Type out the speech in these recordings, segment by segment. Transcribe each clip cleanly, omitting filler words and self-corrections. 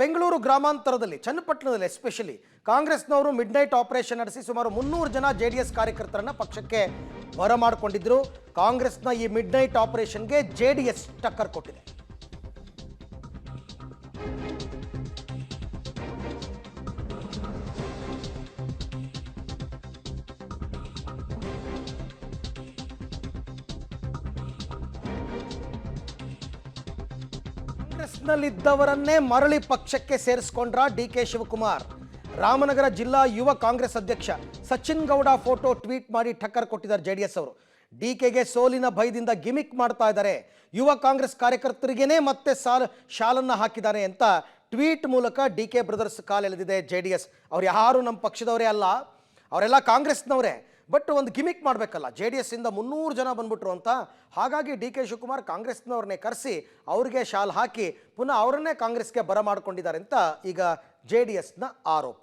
ಬೆಂಗಳೂರು ಗ್ರಾಮಾಂತರದಲ್ಲಿ ಚನ್ನಪಟ್ಟಣದಲ್ಲಿ ಎಸ್ಪೆಷಲಿ ಕಾಂಗ್ರೆಸ್ನವರು mid night operation ನಡೆಸಿ ಸುಮಾರು 300 ಜನ ಜೆಡಿಎಸ್ ಕಾರ್ಯಕರ್ತರನ್ನ ಪಕ್ಷಕ್ಕೆ ಬರಮಾಡಿಕೊಂಡಿದ್ರು. ಕಾಂಗ್ರೆಸ್ನ ಈ ಮಿಡ್ ನೈಟ್ ಆಪರೇಷನ್ಗೆ ಜೆಡಿಎಸ್ ಟಕ್ಕರ್ ಕೊಟ್ಟಿದೆ. ಕಾಂಗ್ರೆಸ್ನಲ್ಲಿದ್ದವರನ್ನೇ ಮರಳಿ ಪಕ್ಷಕ್ಕೆ ಸೇರಿಸಿಕೊಂಡ್ರ ಡಿಕೆ ಶಿವಕುಮಾರ್. ರಾಮನಗರ ಜಿಲ್ಲಾ ಯುವ ಕಾಂಗ್ರೆಸ್ ಅಧ್ಯಕ್ಷ ಸಚಿನ್ ಗೌಡ ಫೋಟೋ ಟ್ವೀಟ್ ಮಾಡಿ ಟಕ್ಕರ್ ಕೊಟ್ಟಿದ್ದಾರೆ ಜೆಡಿಎಸ್ ಅವರು. ಡಿಕೆಗೆ ಸೋಲಿನ ಭಯದಿಂದ ಗಿಮಿಕ್ ಮಾಡ್ತಾ ಇದ್ದಾರೆ, ಯುವ ಕಾಂಗ್ರೆಸ್ ಕಾರ್ಯಕರ್ತರಿಗೇನೆ ಮತ್ತೆ ಶಾಲನ್ನ ಹಾಕಿದ್ದಾರೆ ಅಂತ ಟ್ವೀಟ್ ಮೂಲಕ ಡಿಕೆ ಬ್ರದರ್ಸ್ ಕಾಲೆಳೆದಿದೆ ಜೆಡಿಎಸ್. ಅವ್ರು ಯಾರು ನಮ್ಮ ಪಕ್ಷದವರೇ ಅಲ್ಲ, ಅವರೆಲ್ಲ ಕಾಂಗ್ರೆಸ್ನವರೇ, ಬಟ್ ಒಂದು ಗಿಮಿಕ್ ಮಾಡಬೇಕಲ್ಲ, ಜೆ ಡಿ ಎಸ್ಸಿಂದ 300 ಜನ ಬಂದ್ಬಿಟ್ರು ಅಂತ. ಹಾಗಾಗಿ ಡಿ ಕೆ ಶಿವಕುಮಾರ್ ಕಾಂಗ್ರೆಸ್ನವ್ರನ್ನೇ ಕರೆಸಿ ಅವ್ರಿಗೆ ಶಾಲ್ ಹಾಕಿ ಪುನಃ ಅವರನ್ನೇ ಕಾಂಗ್ರೆಸ್ಗೆ ಬರಮಾಡಿಕೊಂಡಿದ್ದಾರೆ ಅಂತ ಈಗ ಜೆ ಡಿ ಎಸ್ನ ಆರೋಪ.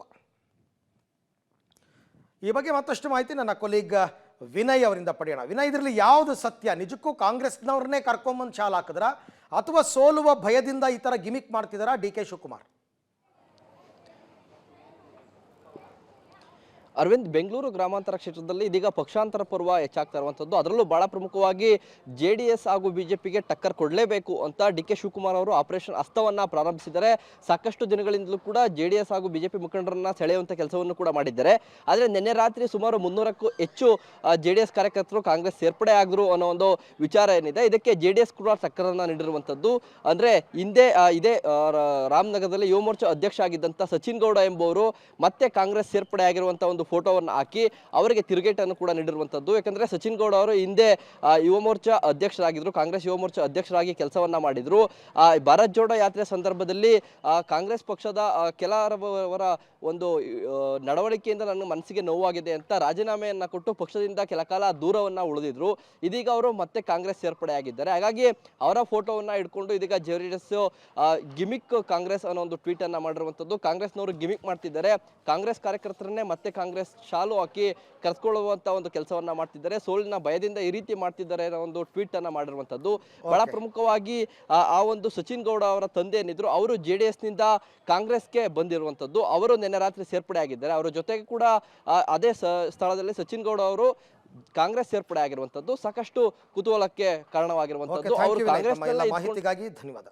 ಈ ಬಗ್ಗೆ ಮತ್ತಷ್ಟು ಮಾಹಿತಿ ನನ್ನ ಕೊಲೀಗ್ ವಿನಯ್ ಅವರಿಂದ ಪಡೆಯೋಣ. ವಿನಯ್, ಇದರಲ್ಲಿ ಯಾವುದು ಸತ್ಯ? ನಿಜಕ್ಕೂ ಕಾಂಗ್ರೆಸ್ನವ್ರನ್ನೇ ಕರ್ಕೊಂಬಂದು ಶಾಲ್ ಹಾಕಿದ್ರ ಅಥವಾ ಸೋಲುವ ಭಯದಿಂದ ಈ ಥರ ಗಿಮಿಕ್ ಮಾಡ್ತಿದ್ದಾರಾ ಡಿ ಕೆ ಶಿವಕುಮಾರ್? ಅರವಿಂದ್, ಬೆಂಗಳೂರು ಗ್ರಾಮಾಂತರ ಕ್ಷೇತ್ರದಲ್ಲಿ ಇದೀಗ ಪಕ್ಷಾಂತರ ಪರ್ವ ಹೆಚ್ಚಾಗ್ತಾ ಇರುವಂಥದ್ದು. ಅದರಲ್ಲೂ ಬಹಳ ಪ್ರಮುಖವಾಗಿ ಜೆಡಿಎಸ್ ಹಾಗೂ ಬಿಜೆಪಿಗೆ ಟಕ್ಕರ್ ಕೊಡಲೇಬೇಕು ಅಂತ ಡಿ ಕೆ ಶಿವಕುಮಾರ್ ಅವರು ಆಪರೇಷನ್ ಹಸ್ತವನ್ನ ಪ್ರಾರಂಭಿಸಿದ್ದಾರೆ. ಸಾಕಷ್ಟು ದಿನಗಳಿಂದಲೂ ಕೂಡ ಜೆಡಿಎಸ್ ಹಾಗೂ ಬಿಜೆಪಿ ಮುಖಂಡರನ್ನ ಸೆಳೆಯುವಂಥ ಕೆಲಸವನ್ನು ಕೂಡ ಮಾಡಿದ್ದಾರೆ. ಆದರೆ ನಿನ್ನೆ ರಾತ್ರಿ ಸುಮಾರು 300ಕ್ಕೂ ಹೆಚ್ಚು ಜೆಡಿಎಸ್ ಕಾರ್ಯಕರ್ತರು ಕಾಂಗ್ರೆಸ್ ಸೇರ್ಪಡೆ ಆಗಿದ್ರು ಅನ್ನೋ ಒಂದು ವಿಚಾರ ಏನಿದೆ, ಇದಕ್ಕೆ ಜೆಡಿಎಸ್ ಕೂಡ ಟಕ್ಕರನ್ನ ನೀಡಿರುವಂಥದ್ದು. ಅಂದ್ರೆ ಹಿಂದೆ ಇದೇ ರಾಮನಗರದಲ್ಲಿ ಯುವ ಮೋರ್ಚಾ ಅಧ್ಯಕ್ಷ ಆಗಿದ್ದಂಥ ಸಚಿನ್ ಗೌಡ ಎಂಬುವರು ಮತ್ತೆ ಕಾಂಗ್ರೆಸ್ ಸೇರ್ಪಡೆ ಆಗಿರುವಂಥ ಒಂದು ಫೋಟೋವನ್ನು ಹಾಕಿ ಅವರಿಗೆ ತಿರುಗೇಟನ್ನು ಕೂಡ ನೀಡಿರುವಂಥದ್ದು. ಯಾಕಂದ್ರೆ ಸಚಿನ್ ಗೌಡ ಅವರು ಹಿಂದೆ ಯುವ ಮೋರ್ಚಾ ಅಧ್ಯಕ್ಷರಾಗಿದ್ರು, ಕಾಂಗ್ರೆಸ್ ಯುವ ಮೋರ್ಚಾ ಅಧ್ಯಕ್ಷರಾಗಿ ಕೆಲಸವನ್ನ ಮಾಡಿದ್ರು. ಭಾರತ್ ಜೋಡೋ ಯಾತ್ರೆ ಸಂದರ್ಭದಲ್ಲಿ ಕಾಂಗ್ರೆಸ್ ಪಕ್ಷದ ಕೆಲವರ ಒಂದು ನಡವಳಿಕೆಯಿಂದ ನನ್ನ ಮನಸ್ಸಿಗೆ ನೋವಾಗಿದೆ ಅಂತ ರಾಜೀನಾಮೆಯನ್ನ ಕೊಟ್ಟು ಪಕ್ಷದಿಂದ ಕೆಲ ಕಾಲ ದೂರವನ್ನ ಉಳಿದಿದ್ರು. ಇದೀಗ ಅವರು ಮತ್ತೆ ಕಾಂಗ್ರೆಸ್ ಸೇರ್ಪಡೆ ಆಗಿದ್ದಾರೆ. ಹಾಗಾಗಿ ಅವರ ಫೋಟೋವನ್ನ ಇಟ್ಕೊಂಡು ಇದೀಗ ಜೆಡಿಎಸ್ ಗಿಮಿಕ್ ಕಾಂಗ್ರೆಸ್ ಅನ್ನೋ ಒಂದು ಟ್ವೀಟ್ ಅನ್ನ ಮಾಡಿರುವಂಥದ್ದು. ಕಾಂಗ್ರೆಸ್ನವರು ಗಿಮಿಕ್ ಮಾಡ್ತಿದ್ದಾರೆ, ಕಾಂಗ್ರೆಸ್ ಕಾರ್ಯಕರ್ತರನ್ನೇ ಮತ್ತೆ ಕಾಂಗ್ರೆಸ್ ಶಾಲು ಹಾಕಿ ಕರೆಸ್ಕೊಳ್ಳುವಂತ ಒಂದು ಕೆಲಸವನ್ನ ಮಾಡ್ತಿದ್ದಾರೆ, ಸೋಲಿನ ಭಯದಿಂದ ಈ ರೀತಿ ಮಾಡ್ತಿದ್ದಾರೆ ಅನ್ನೋ ಒಂದು ಟ್ವೀಟ್ ಅನ್ನ ಮಾಡಿರುವಂತದ್ದು. ಬಹಳ ಪ್ರಮುಖವಾಗಿ ಆ ಒಂದು ಸಚಿನ್ ಗೌಡ ಅವರ ತಂದೆ ಏನಿದ್ರು ಅವರು ಜೆಡಿಎಸ್ ನಿಂದ ಕಾಂಗ್ರೆಸ್ಗೆ ಬಂದಿರುವಂತದ್ದು. ಅವರು ನಿನ್ನೆ ರಾತ್ರಿ ಸೇರ್ಪಡೆ ಆಗಿದ್ದಾರೆ. ಅವರ ಜೊತೆಗೆ ಕೂಡ ಅದೇ ಸ್ಥಳದಲ್ಲಿ ಸಚಿನ್ ಗೌಡ ಅವರು ಕಾಂಗ್ರೆಸ್ ಸೇರ್ಪಡೆ ಆಗಿರುವಂತದ್ದು ಸಾಕಷ್ಟು ಕುತೂಹಲಕ್ಕೆ ಕಾರಣವಾಗಿರುವಂತದ್ದು. ಅವರು ಕಾಂಗ್ರೆಸ್ ಮಾಹಿತಿಗಾಗಿ ಧನ್ಯವಾದ.